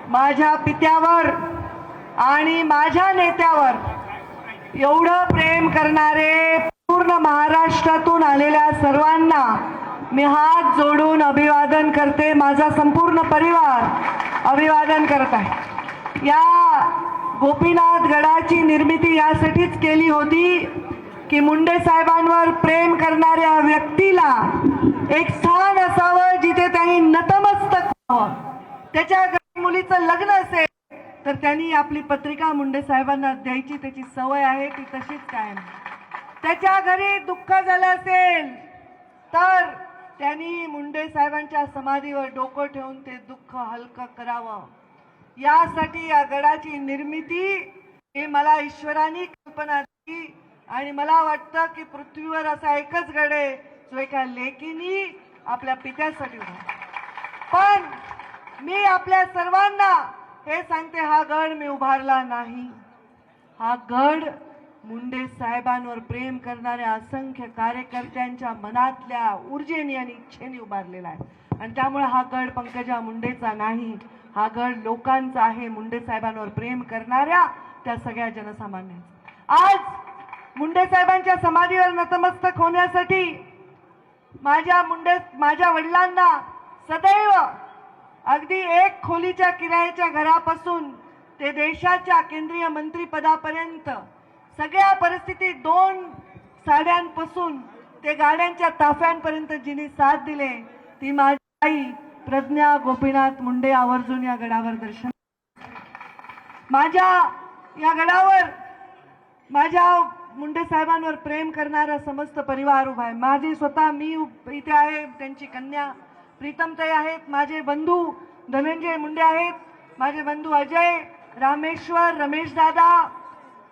माझ्या पित्यावर आणि माझ्या नेत्यावर एवढं प्रेम करणारे पूर्ण महाराष्ट्रातून आलेल्या सर्वांना मी हात जोडून अभिवादन करते। माझा संपूर्ण परिवार अभिवादन करत आहे। या गोपीनाथ गडाची निर्मिती यासाठीच केली होती की मुंडे साहेबांवर प्रेम करणाऱ्या व्यक्तीला एक स्थान असावं जिथे त्यांनी नतमस्तक व्हावं। त्याच्या घरी मुलीचं लग्न असेल तर त्यांनी आपली पत्रिका मुंडे साहेबांना द्यायची, त्याची सवय आहे ती तशीच कायम। त्याच्या घरी दुःख झालं असेल तर त्यांनी मुंडे साहेबांच्या समाधीवर डोकं ठेवून ते दुःख हलकं करावं। यासाठी या गडाची निर्मिती हे मला ईश्वराने कल्पना दिली आणि मला वाटतं की पृथ्वीवर असा एकच गड आहे जो एका लेकीनी आपल्या पित्यासाठी उभा। पण मी आपल्या सर्वांना हे सांगते, हा गड मी उभारला नाही, हा गड मुंडे साहेबांवर प्रेम करणाऱ्या असंख्य कार्यकर्त्यांच्या मनातल्या ऊर्जेने आणि इच्छेने उभारलेला आहे। आणि त्यामुळे हा गड पंकजा मुंडेचा नाही, हा गड लोकांचा आहे, मुंडे साहेबांवर प्रेम करणाऱ्या त्या सगळ्या जनसामान्यांचा। आज मुंडे साहेबांच्या समाधीवर नतमस्तक होण्यासाठी माझ्या वडिलांना सदैव अगदी एक खोलीच्या किरायाच्या घरापासून ते देशाच्या केंद्रीय मंत्रिपदापर्यंत सगळ्या परिस्थितीत 2 साड्यांपासून ते गाड्यांच्या ताफ्यांपर्यंत जिने साथ दिले ती माझी आई प्रज्ञा गोपीनाथ मुंडे आवर्जून या गडावर दर्शन। माझ्या या गडावर माझ्या मुंडे साहेबांवर प्रेम करणारा समस्त परिवार उभा आहे। माझी स्वतः मी इथे आहे, त्यांची कन्या प्रीतमताई आहेत, माझे बंधू धनंजय मुंडे आहेत, माझे बंधू अजय, रामेश्वर, रमेश दादा,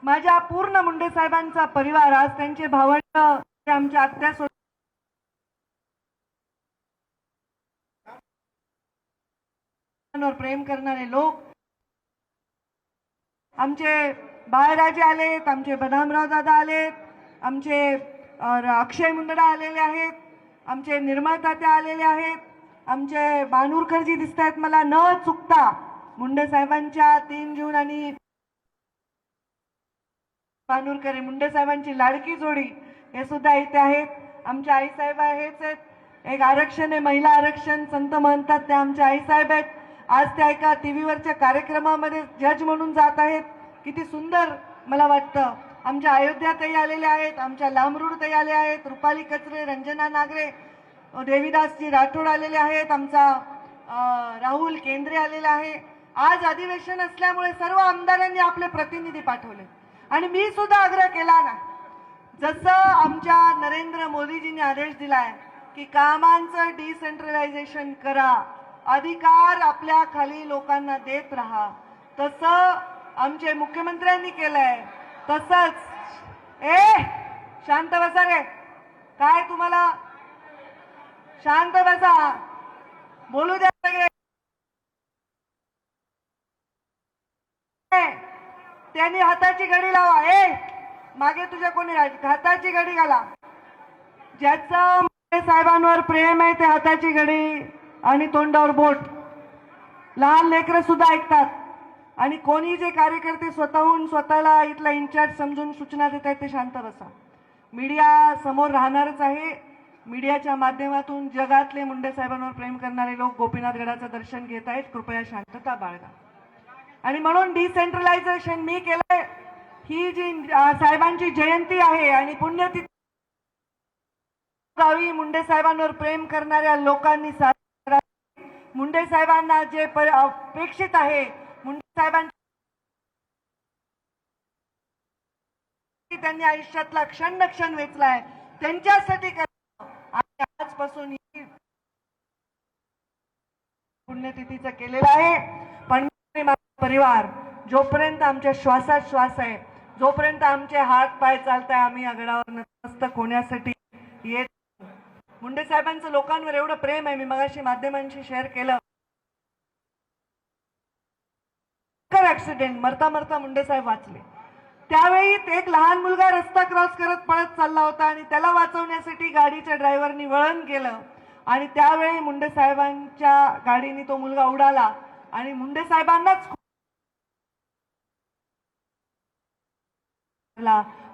माझ्या पूर्ण मुंडे साहेबांचा परिवार। आज त्यांचे भावंड आमच्या आत्या प्रेम करणारे लोक, आमचे बाळराजे आलेत, आमचे बदामराव दादा आलेत, आमचे अक्षय मुंदडा आलेले आहेत, आमचे निर्मळ तात्या आलेले आहेत, आमचे बानूरकरजी दिसत आहेत मला न चुकता। मुंडे साहेबांच्या 3 जून आणि बानूरकर मुंडे साहेबांची लाडकी जोडी हे सुद्धा इथे आहेत। आमच्या आईसाहेब हेच आहेत, एक आरक्षण आहे महिला आरक्षण संत म्हणतात त्या आमच्या आईसाहेब आहेत। आज त्या एका टीव्हीवरच्या कार्यक्रमामध्ये जज म्हणून जात आहेत, किती सुंदर मला वाटतं। आमच्या अयोध्याताई आलेल्या आहेत, आमच्या लांबरूडताई आले आहेत, रुपाली कचरे, रंजना नागरे, देवीदासजी राठोड आलेले आहेत, आमचा राहुल केंद्रे आलेला आहे। आज अधिवेशन असल्यामुळे सर्व आमदारांनी आपले प्रतिनिधी पाठवले आणि मी सुद्धा आग्रह केला ना, जसं आमच्या नरेंद्र मोदीजींनी आदेश दिलाय की कामांचं डिसेंट्रलायझेशन करा, अधिकार आपल्या खाली लोकांना देत राहा, तसं आमचे मुख्यमंत्र्यांनी केलंय। तसंच शांत बसा रे, काय तुम्हाला शांत बसा, बोलू द्या सगळे। त्यांनी हाताची घडी लावा, मागे तुझ्या कोणी हाताची घडी घाला। ज्याचं मुंडे साहेबांवर प्रेम आहे ते हाताची घडी आणि तोंडावर बोट। लहान लेकरं सुद्धा ऐकतात आणि कोणी जे कार्यकर्ते स्वतःहून स्वतःला इथला इन्चार्ज समजून सूचना देत आहेत ते शांत बसा। मीडिया समोर राहणारच आहे, मीडियाच्या माध्यमातून जगातले मुंडे साहेबांवर प्रेम करणारे लोक गोपीनाथ गडाचं दर्शन घेत आहेत, कृपया शांतता बाळगा। आणि म्हणून डिसेंट्रलायझेशन मी केलंय। ही जी साहेबांची जयंती आहे आणि पुण्यतिथी गावी मुंडे साहेबांवर प्रेम करणाऱ्या लोकांनी मुंडे साहेबांना जे अपेक्षित आहे, मुंडे साहेबांची त्यांनी आयुष्यातला क्षण वेचलाय त्यांच्यासाठी आजपासून ही पुण्यतिथीचं केलेलं आहे। पण परिवार जोपर्यंत आमच्या श्वासात श्वास आहे, जोपर्यंत आमचे हात पाय चालताय, आम्ही या गडावर नतमस्तक होण्यासाठी येत। मुंडे साहेबांचं लोकांवर एवढं प्रेम आहे, मी मगाशी माध्यमांशी शेअर केलं। ऍक्सिडेंट मरता मरता मुंडे साहेब वाचले, त्यावेळी एक लहान मुलगा रस्ता क्रॉस करत पळत चालला होता आणि त्याला वाचवण्यासाठी गाडीच्या ड्रायव्हरनी वळण केलं आणि त्यावेळी मुंडे साहेबांच्या गाडीने तो मुलगा उडाला आणि मुंडे साहेबांनाच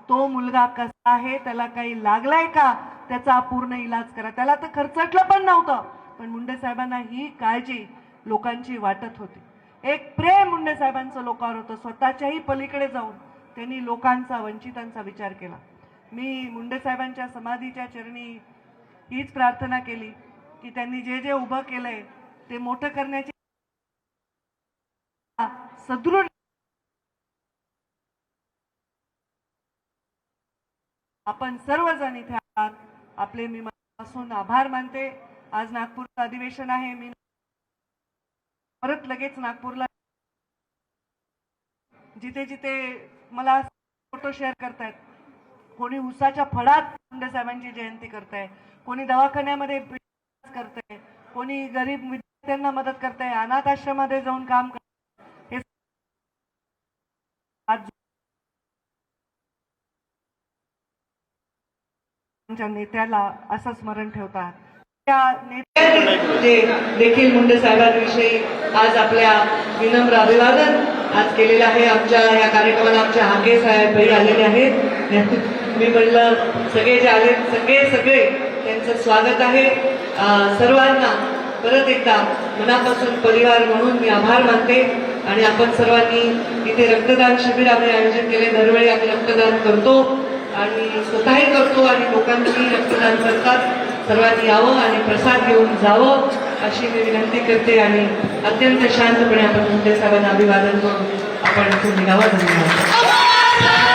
तो मुलगा कसा आहे, त्याला काही लागलाय का, त्याचा पूर्ण इलाज करा. त्याला तर खर्चटलं पण नव्हतं, पण मुंडे साहेबांना ही काळजी लोकांची वाटत होती. एक प्रेम मुंडे साहेबांचं लोकांवर होतं. स्वतःच्याही पलीकडे जाऊन त्यांनी लोकांचा, वंचितांचा विचार केला. मी मुंडे साहेबांच्या समाधीच्या चरणी हीच प्रार्थना केली की त्यांनी जे जे उभं केलंय ते मोठं करण्याची सदृढ आपण सर्वजण इथे आहात. आपले मी मनापासून आभार मानते. आज नागपूरचं अधिवेशन आहे. मी परत लगेच नागपूरला जिथे जिथे मला फोटो शेअर करतायत, कोणी उसाच्या फडात मुंडे साहेबांची जयंती करताय, कोणी दवाखान्यामध्ये करताय, कोणी गरीब विद्यार्थ्यांना मदत करताय, अनाथ आश्रमामध्ये जाऊन काम करताय. हे आज नेत्याला असं स्मरण ठेवतात. त्या नेत्याने देखील मुंडे साहेबांविषयी आज आपल्या विनम्र अभिवादन आज केलेलं आहे. आमच्या या कार्यक्रमाला आमच्या हाके साहेब आलेले आहेत. मी म्हणलं सगळे जे आले सगळे त्यांचं स्वागत आहे. सर्वांना परत एकदा मनापासून परिवार म्हणून मी आभार मानते. आणि आपण सर्वांनी इथे रक्तदान शिबिर आम्ही आयोजित केले. दरवेळी आम्ही रक्तदान करतो आणि स्वतःही करतो आणि लोकांनी रक्तदान करतात. सर्वांनी यावं आणि प्रसाद घेऊन जावं अशी मी विनंती करते आणि अत्यंत शांतपणे आपण मुंडे साहेबांना अभिवादन करून आपण इथून निघावं. धन्यवाद.